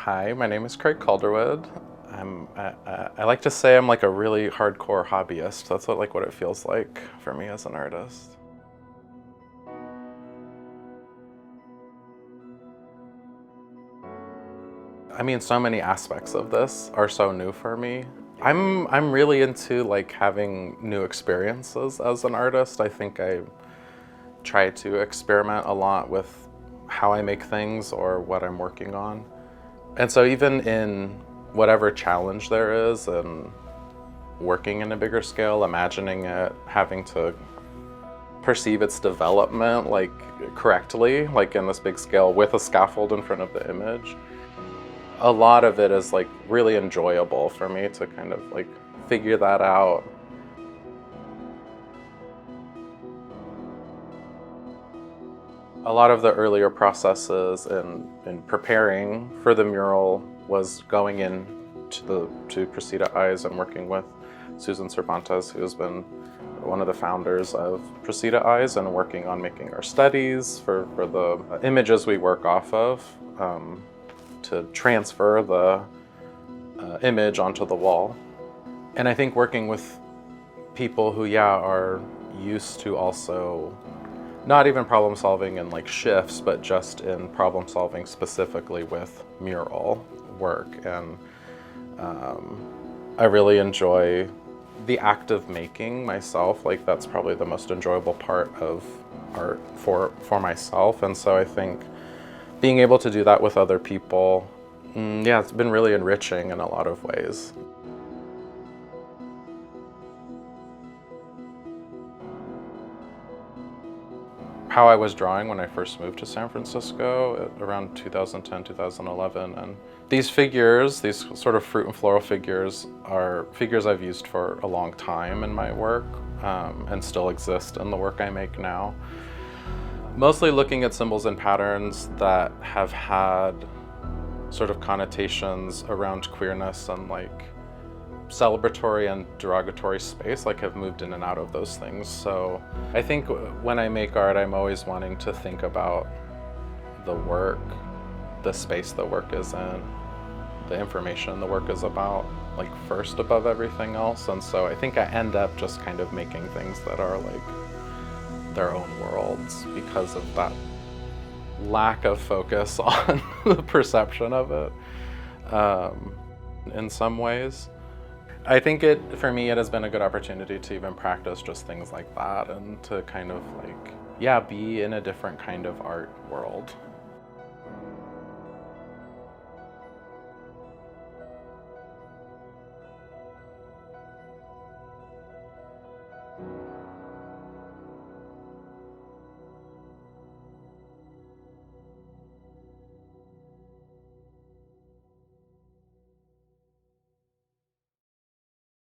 Hi, my name is Craig Calderwood. I like to say I'm like a really hardcore hobbyist. That's what it feels like for me as an artist. I mean, so many aspects of this are so new for me. I'm really into like having new experiences as an artist. I think I try to experiment a lot with how I make things or what I'm working on. And so even in whatever challenge there is and working in a bigger scale, imagining it, having to perceive its development like correctly, like in this big scale with a scaffold in front of the image, a lot of it is like really enjoyable for me to kind of like figure that out. A lot of the earlier processes in preparing for the mural was going in to Precita Eyes and working with Susan Cervantes, who has been one of the founders of Precita Eyes, and working on making our studies for the images we work off of to transfer the image onto the wall. And I think working with people who, are used to also not even problem solving in like shifts, but just in problem solving specifically with mural work. And I really enjoy the act of making myself. Like that's probably the most enjoyable part of art for myself. And so I think being able to do that with other people, it's been really enriching in a lot of ways. How I was drawing when I first moved to San Francisco around 2010, 2011. And these figures, these sort of fruit and floral figures, are figures I've used for a long time in my work and still exist in the work I make now. Mostly looking at symbols and patterns that have had sort of connotations around queerness and like celebratory and derogatory space, like have moved in and out of those things. So I think when I make art, I'm always wanting to think about the work, the space the work is in, the information the work is about, like first above everything else. And so I think I end up just kind of making things that are like their own worlds because of that lack of focus on the perception of it in some ways. I think for me, it has been a good opportunity to even practice just things like that and to kind of like, be in a different kind of art world.